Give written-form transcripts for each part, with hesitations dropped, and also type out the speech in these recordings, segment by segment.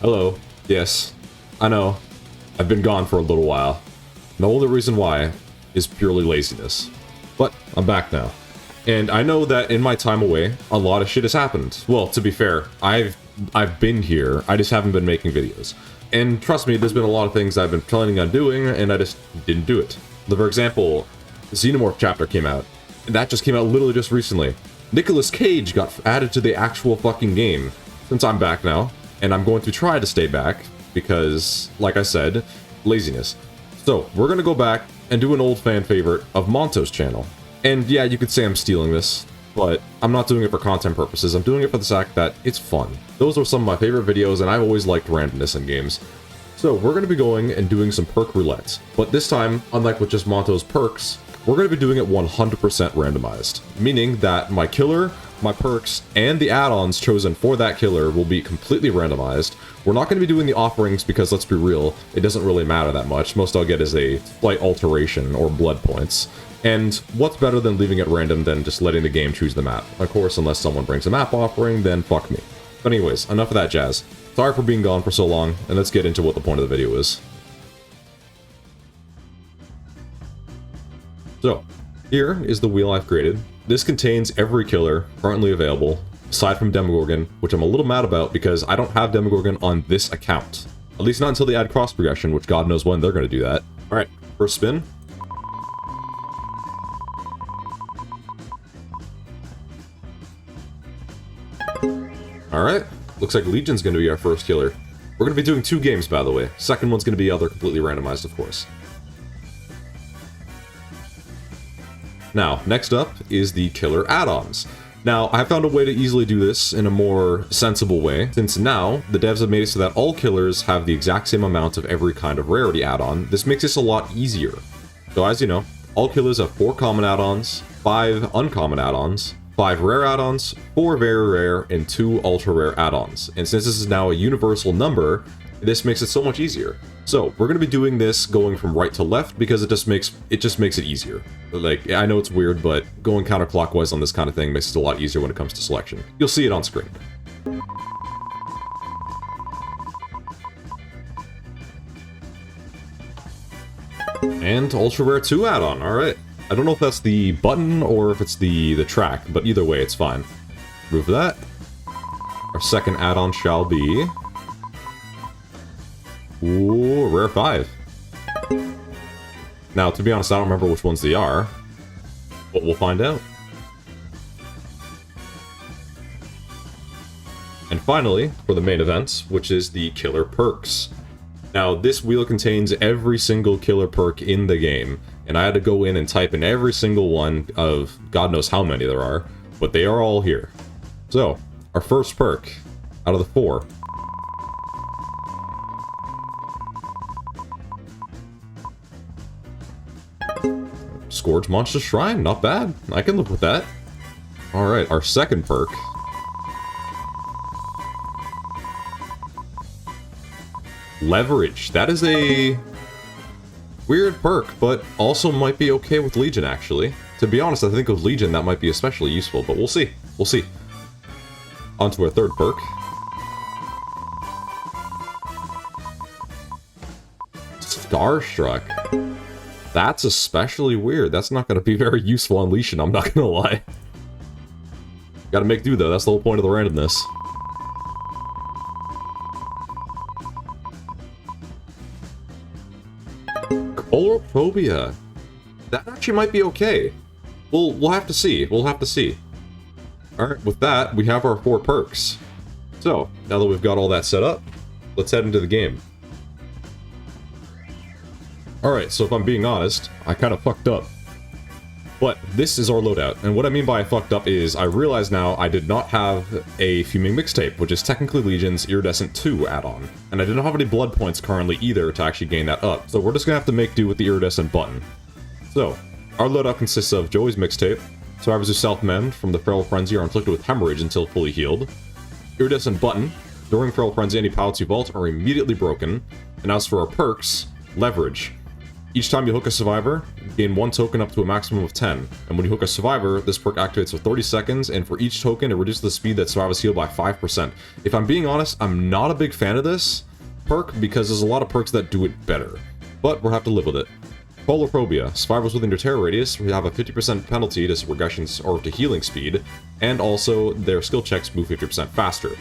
Hello. Yes, I know. I've been gone for a little while. The only reason why is purely laziness. But I'm back now. And I know that in my time away, a lot of shit has happened. Well, to be fair, I've been here, I just haven't been making videos. And trust me, there's been a lot of things I've been planning on doing, and I just didn't do it. For example, Xenomorph chapter came out. And that just came out literally just recently. Nicolas Cage got added to the actual fucking game. Since I'm back now, and I'm going to try to stay back, because, like I said, laziness. So, we're gonna go back and do an old fan favorite of Monto's channel. And yeah, you could say I'm stealing this, but I'm not doing it for content purposes, I'm doing it for the fact that it's fun. Those are some of my favorite videos, and I've always liked randomness in games. So, we're gonna be going and doing some Perk Roulette. But this time, unlike with just Monto's perks, we're going to be doing it 100% randomized, meaning that my killer, my perks, and the add-ons chosen for that killer will be completely randomized. We're not going to be doing the offerings because, let's be real, it doesn't really matter that much. Most I'll get is a slight alteration or blood points. And what's better than leaving it random than just letting the game choose the map? Of course, unless someone brings a map offering, then fuck me. But anyways, enough of that jazz. Sorry for being gone for so long, and let's get into what the point of the video is. So, here is the wheel I've created. This contains every killer currently available, aside from Demogorgon, which I'm a little mad about because I don't have Demogorgon on this account. At least not until they add cross progression, which God knows when they're going to do that. Alright, first spin. Alright, looks like Legion's going to be our first killer. We're going to be doing 2 games, by the way. Second one's going to be other completely randomized, of course. Now, next up is the killer add-ons. Now, I found a way to easily do this in a more sensible way, since now, the devs have made it so that all killers have the exact same amount of every kind of rarity add-on. This makes this a lot easier. So as you know, all killers have 4 common add-ons, 5 uncommon add-ons, 5 rare add-ons, 4 very rare, and 2 ultra rare add-ons. And since this is now a universal number, this makes it so much easier. So, we're going to be doing this going from right to left because it just makes it easier. Like, I know it's weird, but going counterclockwise on this kind of thing makes it a lot easier when it comes to selection. You'll see it on screen. And Ultra Rare 2 add-on, alright. I don't know if that's the button or if it's the track, but either way, it's fine. Remove that. Our second add-on shall be... Ooh, Rare 5. Now, to be honest, I don't remember which ones they are, but we'll find out. And finally, for the main event, which is the killer perks. Now, this wheel contains every single killer perk in the game, and I had to go in and type in every single one of God knows how many there are, but they are all here. So, our first perk out of the 4. Scourge Monster Shrine, not bad. I can live with that. Alright, our second perk. Leverage. That is a weird perk, but also might be okay with Legion, actually. To be honest, I think with Legion that might be especially useful, but we'll see. We'll see. On to our third perk. Starstruck. That's especially weird. That's not going to be very useful on Legion, I'm not going to lie. Gotta make do, though. That's the whole point of the randomness. Colorophobia. That actually might be okay. We'll have to see. We'll have to see. Alright, with that, we have our 4 perks. So, now that we've got all that set up, let's head into the game. Alright, so if I'm being honest, I kind of fucked up. But this is our loadout, and what I mean by I fucked up is I realize now I did not have a Fuming Mixtape, which is technically Legion's Iridescent 2 add-on. And I didn't have any blood points currently either to actually gain that up, so we're just gonna have to make do with the Iridescent button. So, our loadout consists of Joey's Mixtape, Survivors Who Self-Mend from the Feral Frenzy are inflicted with hemorrhage until fully healed, Iridescent button, during Feral Frenzy any pallets you vault are immediately broken, and as for our perks, Leverage. Each time you hook a survivor, you gain 1 token up to a maximum of 10. And when you hook a survivor, this perk activates for 30 seconds, and for each token, it reduces the speed that survivors heal by 5%. If I'm being honest, I'm not a big fan of this perk, because there's a lot of perks that do it better. But we'll have to live with it. Polophobia. Survivors within your terror radius have a 50% penalty to regressions or to healing speed, and also their skill checks move 50% faster.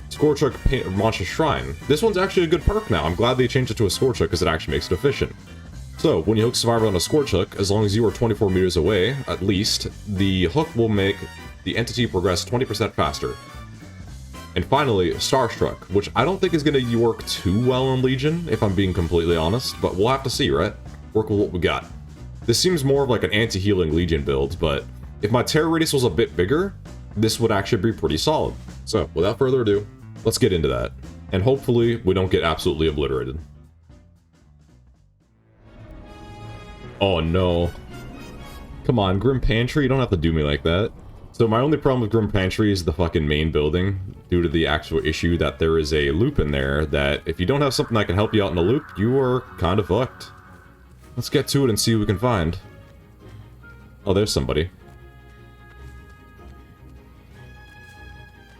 Scorchhook Monster Shrine. This one's actually a good perk now. I'm glad they changed it to a Scorchhook because it actually makes it efficient. So, when you hook Survivor on a Scorchhook, as long as you are 24 meters away, at least, the hook will make the entity progress 20% faster. And finally, Starstruck, which I don't think is going to work too well in Legion, if I'm being completely honest, but we'll have to see, right? Work with what we got. This seems more of like an anti-healing Legion build, but if my terror radius was a bit bigger, this would actually be pretty solid. So, without further ado, let's get into that. And hopefully, we don't get absolutely obliterated. Oh no. Come on, Grim Pantry, you don't have to do me like that. So my only problem with Grim Pantry is the fucking main building, due to the actual issue that there is a loop in there that if you don't have something that can help you out in the loop, you are kind of fucked. Let's get to it and see what we can find. Oh, there's somebody.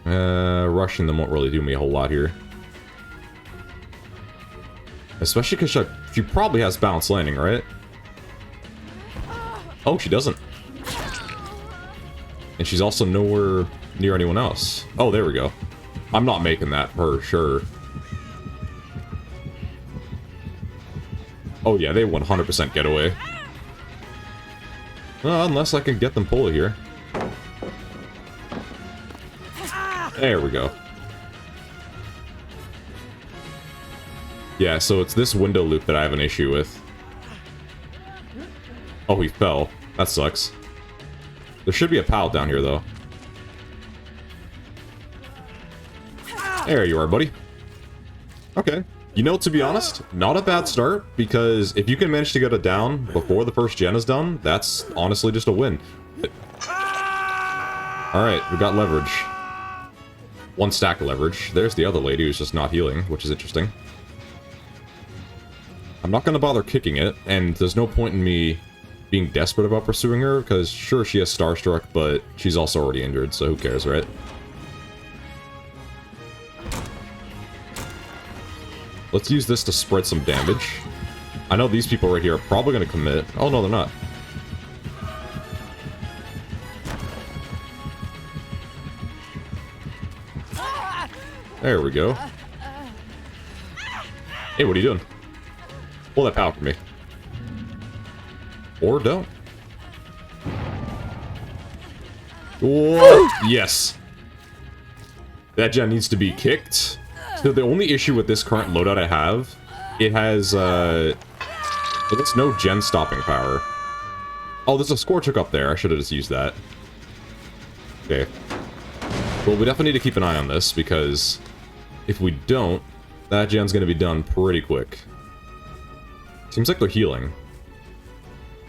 Rushing them won't really do me a whole lot here. Especially because she probably has balanced landing, right? Oh, she doesn't. And she's also nowhere near anyone else. Oh, there we go. I'm not making that for sure. Oh yeah, they 100% get away. Unless I can get them pulled here. There we go. Yeah, so it's this window loop that I have an issue with. Oh, he fell. That sucks. There should be a pallet down here, though. There you are, buddy. Okay. You know, to be honest, not a bad start, because if you can manage to get it down before the first gen is done, that's honestly just a win. Alright, we got leverage. 1 stack of leverage. There's the other lady who's just not healing, which is interesting. I'm not going to bother kicking it, and there's no point in me being desperate about pursuing her, because sure, she has Starstruck, but she's also already injured, so who cares, right? Let's use this to spread some damage. I know these people right here are probably going to commit. Oh, no, they're not. There we go. Hey, what are you doing? Pull that power from me. Or don't. Whoa! Yes. That gen needs to be kicked. So the only issue with this current loadout I have, it has, it's no gen stopping power. Oh, there's a Scorchhook up there. I should have just used that. Okay. Well, we definitely need to keep an eye on this, because if we don't, that gen's gonna be done pretty quick. Seems like they're healing.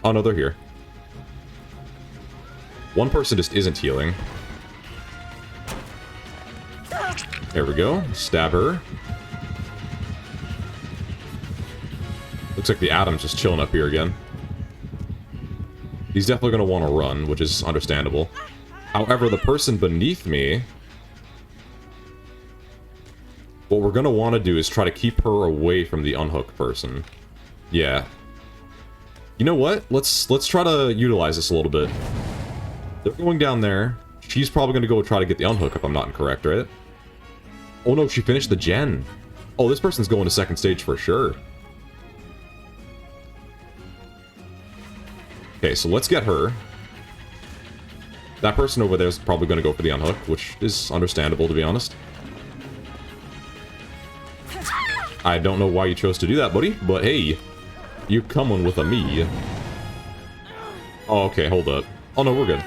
Oh no, they're here. One person just isn't healing. There we go. Stab her. Looks like the Atom's just chilling up here again. He's definitely going to want to run, which is understandable. However, the person beneath me... what we're going to want to do is try to keep her away from the unhooked person. Yeah. You know what? Let's try to utilize this a little bit. They're going down there. She's probably going to go try to get the unhook if I'm not incorrect, right? Oh no, she finished the gen. Oh, this person's going to second stage for sure. Okay, so let's get her. That person over there is probably going to go for the unhook, which is understandable, to be honest. I don't know why you chose to do that, buddy, but hey, you're coming with a me. Oh, okay, hold up. Oh no, we're good.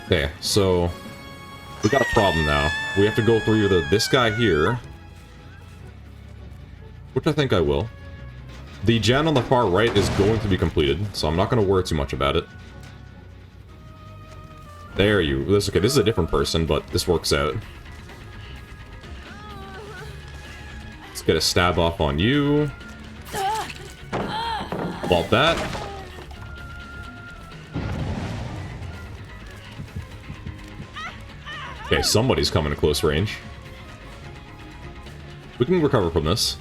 Okay, so we got a problem now. We have to go through either this guy here, which I think I will. The gen on the far right is going to be completed, so I'm not going to worry too much about it. There you... okay, this is a different person, but this works out. Let's get a stab off on you. Vault that. Okay, somebody's coming to close range. We can recover from this.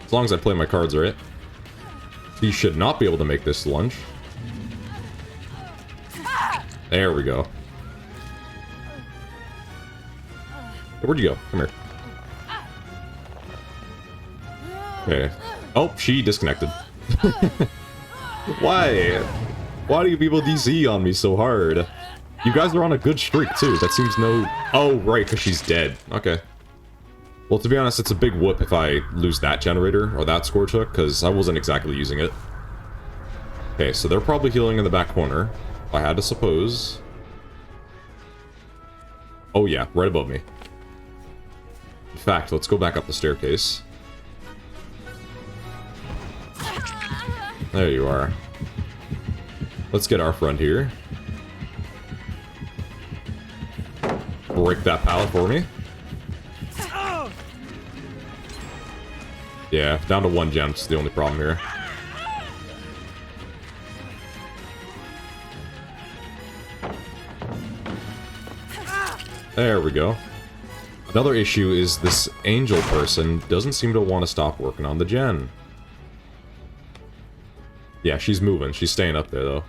As long as I play my cards right. He should not be able to make this lunge. There we go. Where'd you go? Come here. Okay. Oh, she disconnected. Why? Why do you people DC on me so hard? You guys are on a good streak, too. That seems no... Oh, right, because she's dead. Okay. Well, to be honest, it's a big whoop if I lose that generator, or that Scourge Hook, because I wasn't exactly using it. Okay, so they're probably healing in the back corner, if I had to suppose. Oh yeah, right above me. In fact, let's go back up the staircase. There you are. Let's get our friend here. Break that pallet for me. Yeah, down to 1 gem is the only problem here. There we go. Another issue is this angel person doesn't seem to want to stop working on the gen. Yeah, she's moving. She's staying up there, though.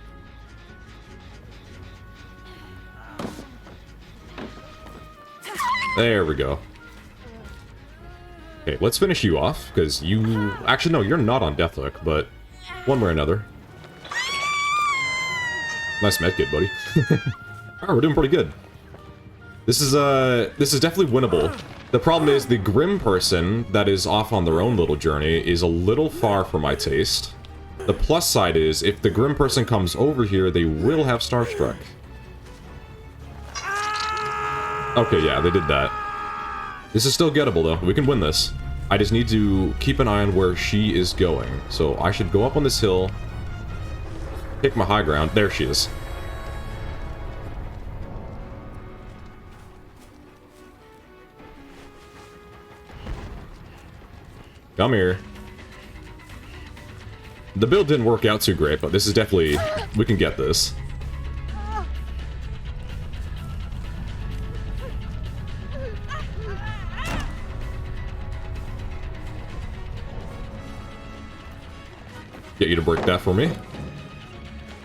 There we go. Okay, let's finish you off, because you... Actually, no, you're not on Death Hook, but one way or another. Nice medkit, buddy. Alright, we're doing pretty good. This is definitely winnable. The problem is the Grim person that is off on their own little journey is a little far for my taste. The plus side is, if the Grim person comes over here, they will have Starstruck. Okay, yeah, they did that. This is still gettable, though. We can win this. I just need to keep an eye on where she is going. So I should go up on this hill, take my high ground. There she is. Come here. The build didn't work out too great, but this is definitely... We can get this. Get you to break that for me.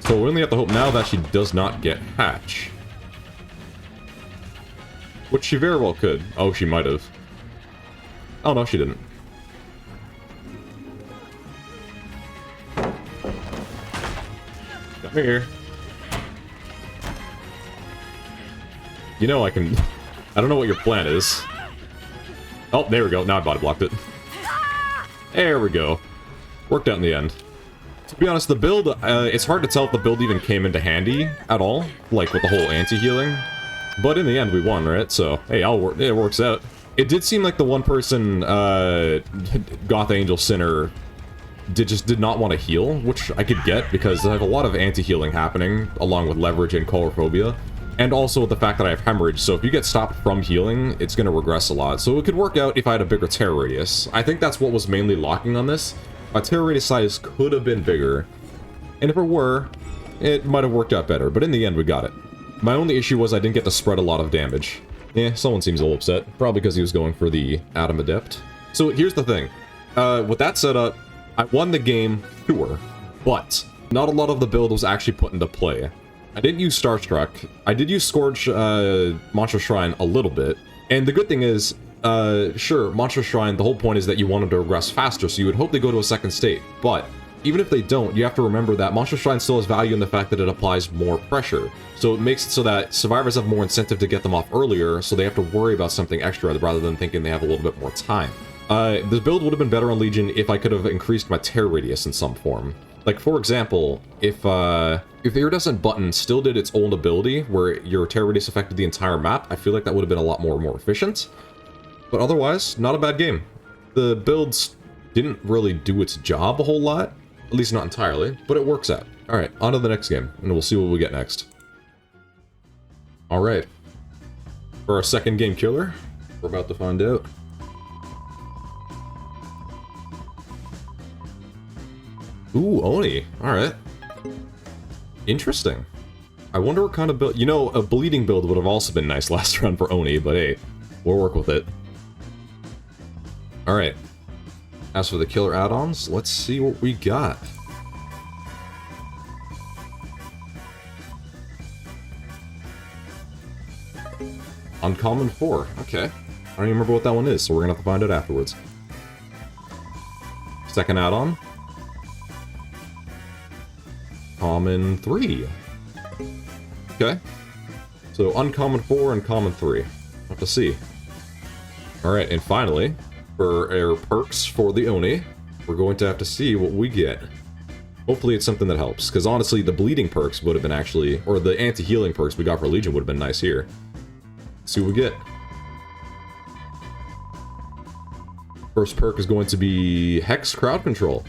So we only have to hope now that she does not get Hatch. Which she very well could. Oh, she might have. Oh, no, she didn't. Come here. You know I can... I don't know what your plan is. Oh, there we go. Now I body blocked it. There we go. Worked out in the end. To be honest, the build, it's hard to tell if the build even came into handy at all, like with the whole anti-healing. But in the end, we won, right? So, hey, it works out. It did seem like the one person, Goth Angel Sinner, just did not want to heal, which I could get, because I have a lot of anti-healing happening, along with leverage and colorophobia. And also the fact that I have hemorrhage, so if you get stopped from healing, it's going to regress a lot. So it could work out if I had a bigger terror radius. I think that's what was mainly locking on this. My terror radius size could have been bigger, and if it were, it might have worked out better, but in the end we got it. My only issue was I didn't get to spread a lot of damage. Someone seems a little upset, probably because he was going for the Adam Adept. So here's the thing, with that setup, I won the game, sure, but not a lot of the build was actually put into play. I didn't use Starstruck, I did use Scourge Monster Shrine a little bit, and the good thing is, sure, Monster Shrine, the whole point is that you want them to regress faster, so you would hope they go to a second state, but even if they don't, you have to remember that Monster Shrine still has value in the fact that it applies more pressure, so it makes it so that survivors have more incentive to get them off earlier, so they have to worry about something extra rather than thinking they have a little bit more time. This build would have been better on Legion if I could have increased my terror radius in some form. Like, for example, if the iridescent button still did its own ability, where your terror radius affected the entire map, I feel like that would have been a lot more efficient. But otherwise, not a bad game. The builds didn't really do its job a whole lot, at least not entirely, but it works out. Alright, on to the next game, and we'll see what we get next. Alright. For our second game killer, we're about to find out. Ooh, Oni. Alright. Interesting. I wonder what kind of build... You know, a bleeding build would have also been nice last round for Oni, but hey, we'll work with it. Alright. As for the killer add-ons, let's see what we got. Uncommon 4. Okay. I don't even remember what that one is, so we're gonna have to find it afterwards. Second add-on. Common 3. Okay. So uncommon 4 and common 3. We'll have to see. Alright, and finally, for our perks for the Oni, we're going to have to see what we get. Hopefully it's something that helps, because honestly the bleeding perks would have been actually, or the anti-healing perks we got for Legion would have been nice here. See what we get. First perk is going to be Hex Crowd Control.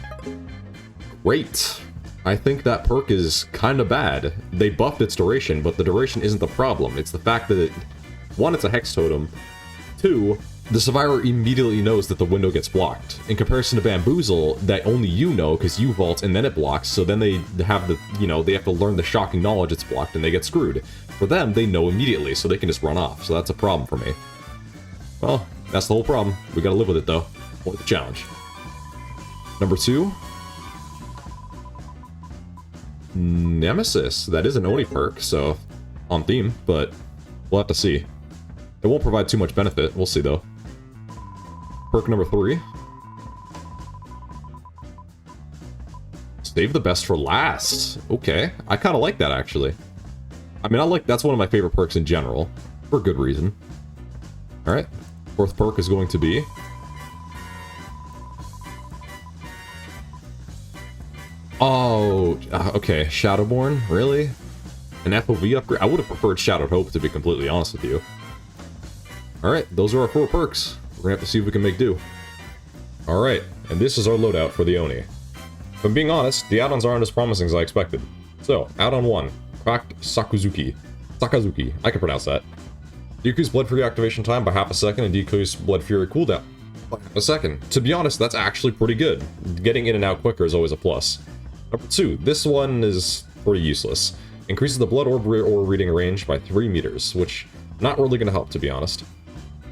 Great. I think that perk is kind of bad. They buffed its duration, but the duration isn't the problem. It's the fact that it, 1, it's a Hex Totem. 2, the survivor immediately knows that the window gets blocked. In comparison to Bamboozle, that only you know because you vault and then it blocks, so then they have the, you know, they have to learn the shocking knowledge it's blocked and they get screwed. For them, they know immediately, so they can just run off, so that's a problem for me. Well, that's the whole problem. We gotta live with it though. Only the challenge. Number 2. Nemesis. That is an Oni perk, so on theme, but we'll have to see. It won't provide too much benefit, we'll see though. Perk number 3. Save the best for last. Okay, I kind of like that actually. I mean, that's one of my favorite perks in general, for good reason. Alright, 4th perk is going to be... Oh, okay, Shadowborn, really? An FOV upgrade? I would have preferred Shadowed Hope, to be completely honest with you. Alright, those are our 4 perks. We're gonna have to see if we can make do. Alright, and this is our loadout for the Oni. If I'm being honest, the add-ons aren't as promising as I expected. So, add-on 1, Cracked Sakazuki. Sakazuki, I can pronounce that. Decrease Blood Fury activation time by half a second and decrease Blood Fury cooldown by half a second. To be honest, that's actually pretty good. Getting in and out quicker is always a plus. Number 2, this one is pretty useless. Increases the blood orb reading range by 3 meters, which not really going to help, to be honest.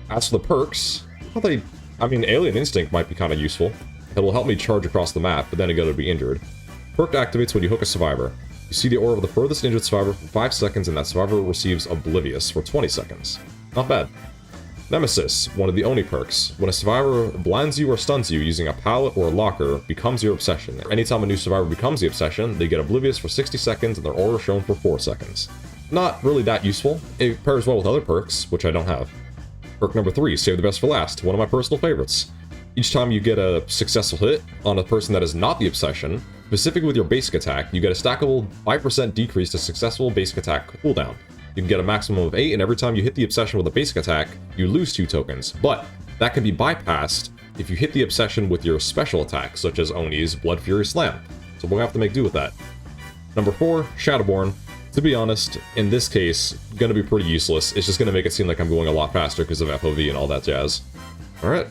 As for the perks, I mean, Alien Instinct might be kind of useful. It'll help me charge across the map, but then again, it'll be injured. Perk activates when you hook a survivor. You see the aura of the furthest injured survivor for 5 seconds, and that survivor receives Oblivious for 20 seconds. Not bad. Nemesis, one of the Oni perks. When a survivor blinds you or stuns you using a pallet or a locker, becomes your obsession. Anytime a new survivor becomes the obsession, they get Oblivious for 60 seconds and their aura shown for 4 seconds. Not really that useful. It pairs well with other perks, which I don't have. Perk number 3, Save the Best for Last, one of my personal favorites. Each time you get a successful hit on a person that is not the obsession, specifically with your basic attack, you get a stackable 5% decrease to successful basic attack cooldown. You can get a maximum of 8, and every time you hit the obsession with a basic attack, you lose 2 tokens. But that can be bypassed if you hit the obsession with your special attack, such as Oni's Blood Fury Slam. So we'll have to make do with that. Number 4, Shadowborn. To be honest, in this case, gonna be pretty useless. It's just gonna make it seem like I'm going a lot faster because of FOV and all that jazz. Alright,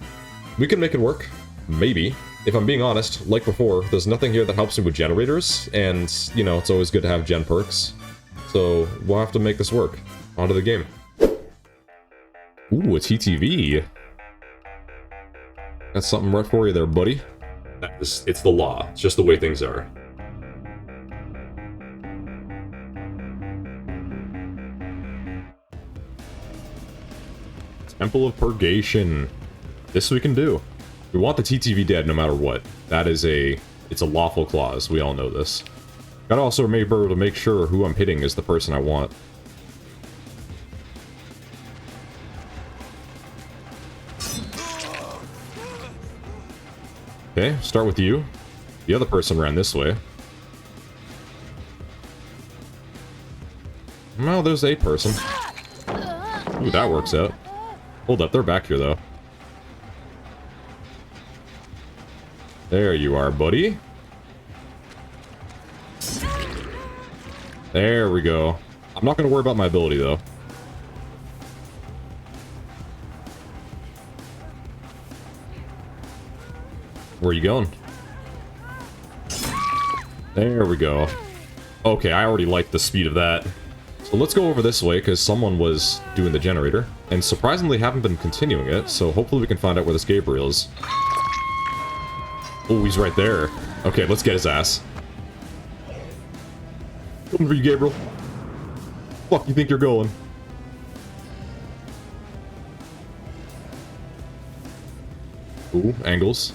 we can make it work. Maybe. If I'm being honest, like before, there's nothing here that helps me with generators, and, you know, it's always good to have gen perks. So, we'll have to make this work. On to the game. Ooh, a TTV. That's something right for you there, buddy. It's the law. It's just the way things are. Temple of Purgation. This we can do. We want the TTV dead no matter what. That is it's a lawful clause. We all know this. Gotta also remember to make sure who I'm hitting is the person I want. Okay, start with you. The other person ran this way. Well, there's a person. Ooh, that works out. Hold up, they're back here, though. There you are, buddy. There we go. I'm not going to worry about my ability, though. Where are you going? There we go. Okay, I already like the speed of that. So let's go over this way, because someone was doing the generator. And surprisingly haven't been continuing it, so hopefully we can find out where this Gabriel is. Oh, he's right there. Okay, let's get his ass. Coming for you, Gabriel. Fuck you think you're going? Ooh, angles.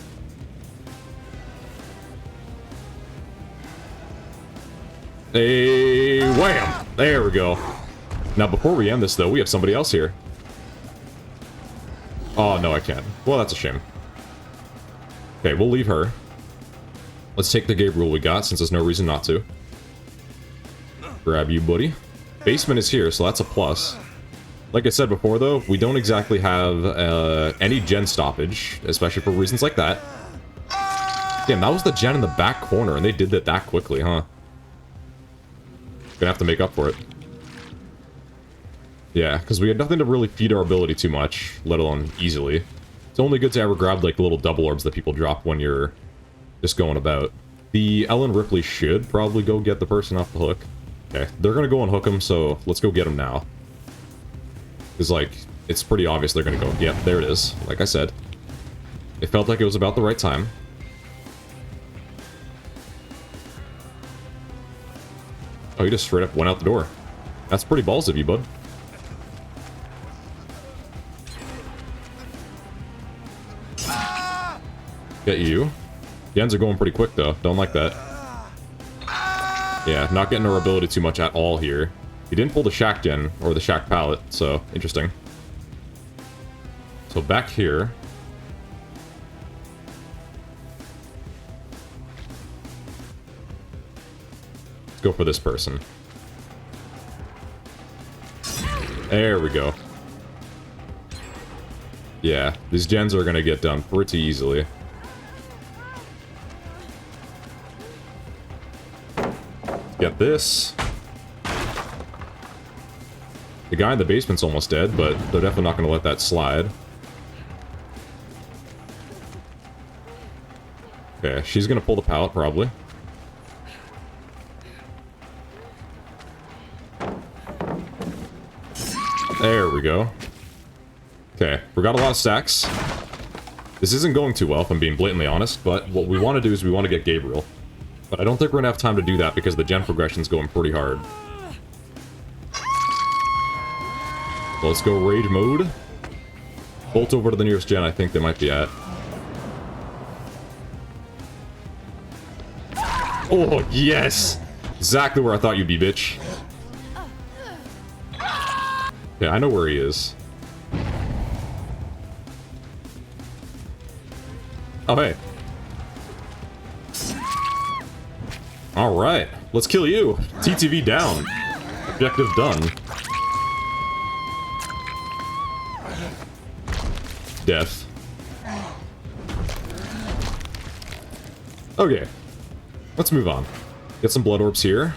Hey, wham! There we go. Now, before we end this, though, we have somebody else here. Oh, no, I can't. Well, that's a shame. Okay, we'll leave her. Let's take the Gabriel we got, since there's no reason not to. Grab you, buddy. Basement is here, so that's a plus. Like I said before, though, we don't exactly have any gen stoppage, especially for reasons like that. Damn, that was the gen in the back corner, and they did that quickly, huh? Gonna have to make up for it. Yeah, because we had nothing to really feed our ability too much, let alone easily. It's only good to ever grab, like, the little double orbs that people drop when you're just going about. The Ellen Ripley should probably go get the person off the hook. Okay, they're gonna go unhook him, so let's go get him now. Because, like, it's pretty obvious they're gonna go. Yep, there it is. Like I said. It felt like it was about the right time. Oh, he just straight up went out the door. That's pretty balls of you, bud. Get you. Gens are going pretty quick, though. Don't like that. Yeah, not getting our ability too much at all here. He didn't pull the Shack gen, or the Shack pallet, so interesting. So back here. Let's go for this person. There we go. Yeah, these gens are gonna get done pretty easily. Get this. The guy in the basement's almost dead, but they're definitely not going to let that slide. Okay, she's going to pull the pallet, probably. There we go. Okay, we got a lot of stacks. This isn't going too well, if I'm being blatantly honest, but what we want to do is we want to get Gabriel. But I don't think we're going to have time to do that because the gen progression's going pretty hard. So let's go rage mode. Bolt over to the nearest gen I think they might be at. Oh, yes! Exactly where I thought you'd be, bitch. Okay, I know where he is. Oh, hey. Alright, let's kill you. TTV down. Objective done. Death. Okay. Let's move on. Get some blood orbs here.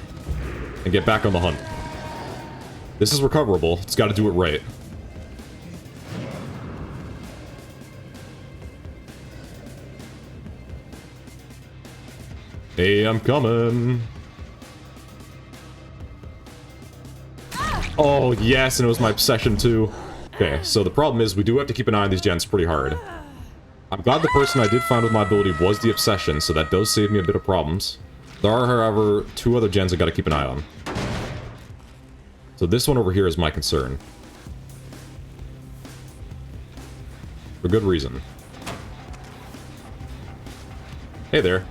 And get back on the hunt. This is recoverable. It's got to do it right. Hey, I'm coming. Oh, yes, and it was my obsession, too. Okay, so the problem is we do have to keep an eye on these gens pretty hard. I'm glad the person I did find with my ability was the obsession, so that does save me a bit of problems. There are, however, two other gens I gotta keep an eye on. So this one over here is my concern. For good reason. Hey there.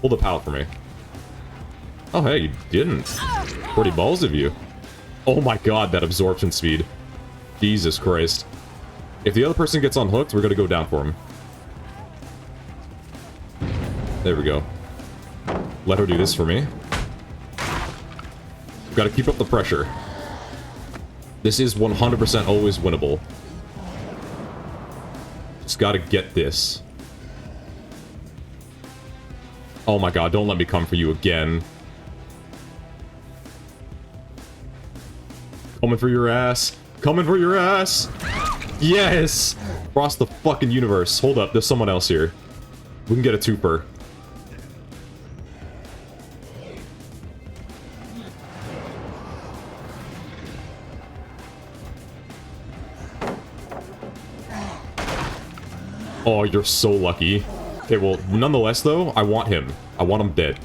Pull the pallet for me. Oh, hey, you didn't. Pretty balls of you. Oh my god, that absorption speed. Jesus Christ. If the other person gets unhooked, we're gonna go down for him. There we go. Let her do this for me. We've got to keep up the pressure. This is 100% always winnable. Just gotta get this. Oh my god, don't let me come for you again. Coming for your ass. Coming for your ass! Yes! Across the fucking universe. Hold up, there's someone else here. We can get a twofer. Oh, you're so lucky. Okay, well, nonetheless, though, I want him. I want him dead.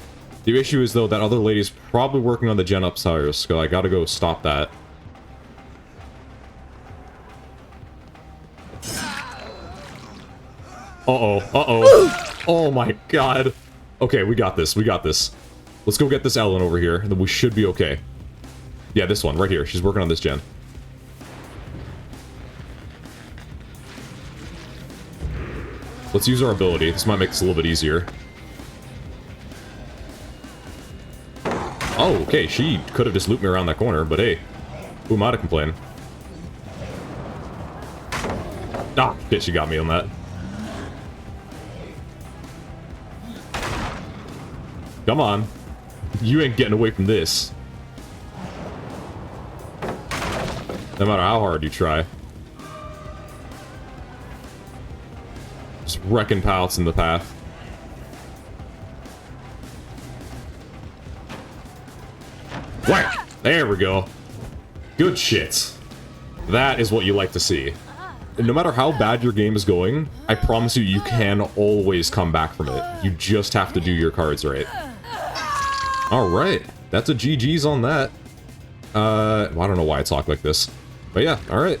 The issue is, though, that other lady's probably working on the gen upstairs, so I gotta go stop that. Uh-oh, uh-oh. Oh my god. Okay, we got this, we got this. Let's go get this Ellen over here, and then we should be okay. Yeah, this one, right here. She's working on this gen. Let's use our ability. This might make this a little bit easier. Oh, okay, she could have just looped me around that corner, but hey, who am I to complain? Ah, shit, she got me on that. Come on. You ain't getting away from this. No matter how hard you try. Just wrecking pallets in the path. Whack! There we go. Good shit. That is what you like to see. And no matter how bad your game is going, I promise you, you can always come back from it. You just have to do your cards right. Alright, that's a GG's on that. Well, I don't know why I talk like this. But yeah, alright.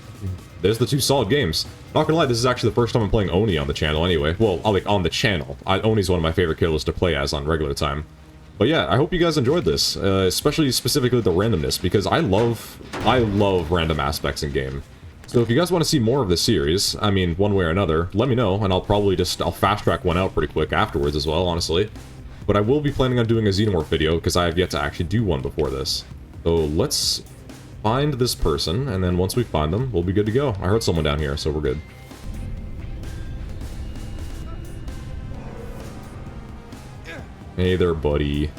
There's the 2 solid games. Not gonna lie, this is actually the first time I'm playing Oni on the channel anyway. Well, like, on the channel. Oni's one of my favorite killers to play as on regular time. But yeah, I hope you guys enjoyed this, especially specifically the randomness, because I love random aspects in game. So if you guys want to see more of this series, I mean, one way or another, let me know, and I'll fast track one out pretty quick afterwards as well, honestly. But I will be planning on doing a Xenomorph video, because I have yet to actually do one before this. So let's find this person, and then once we find them, we'll be good to go. I heard someone down here, so we're good. Hey there, buddy.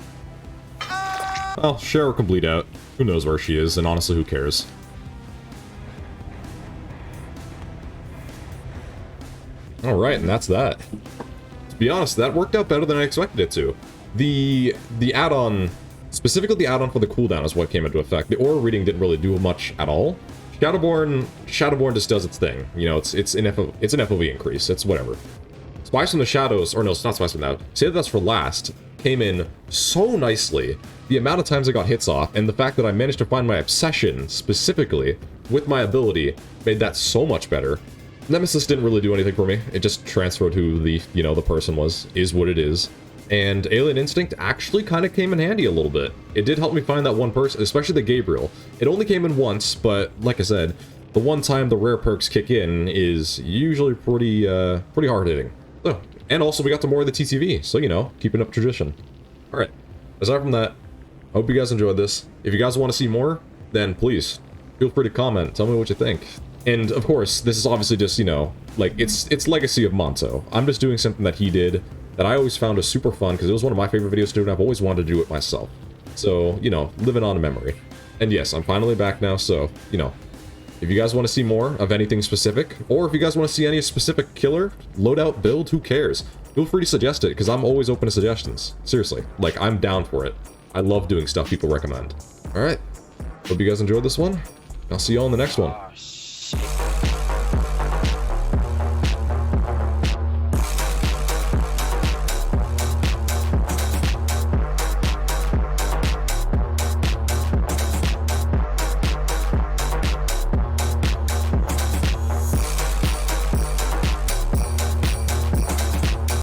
Well, share or complete out. Who knows where she is, and honestly, who cares? Alright, and that's that. To be honest, that worked out better than I expected it to. The add-on, specifically the add-on for the cooldown is what came into effect. The aura reading didn't really do much at all. Shadowborn just does its thing. You know, it's an FOV increase. It's whatever. Spies from the Shadows, or no, it's not Spies from that. Save That's for Last came in so nicely. The amount of times I got hits off, and the fact that I managed to find my obsession, specifically, with my ability, made that so much better. Nemesis didn't really do anything for me. It just transferred who the, you know, the person is what it is. And Alien Instinct actually kind of came in handy a little bit. It did help me find that one person, especially the Gabriel. It only came in once, but like I said, the one time the rare perks kick in is usually pretty hard-hitting. So, and also we got to more of the TTV, so you know, keeping up tradition. Alright, aside from that, I hope you guys enjoyed this. If you guys want to see more, then please, feel free to comment, tell me what you think. And of course, this is obviously just, you know, like, it's legacy of Monto. I'm just doing something that he did that I always found was super fun, because it was one of my favorite videos to do, and I've always wanted to do it myself. So, you know, living on a memory. And yes, I'm finally back now, so, you know, if you guys want to see more of anything specific, or if you guys want to see any specific killer, loadout, build, who cares? Feel free to suggest it, because I'm always open to suggestions. Seriously, like, I'm down for it. I love doing stuff people recommend. Alright, hope you guys enjoyed this one. I'll see you all in the next one.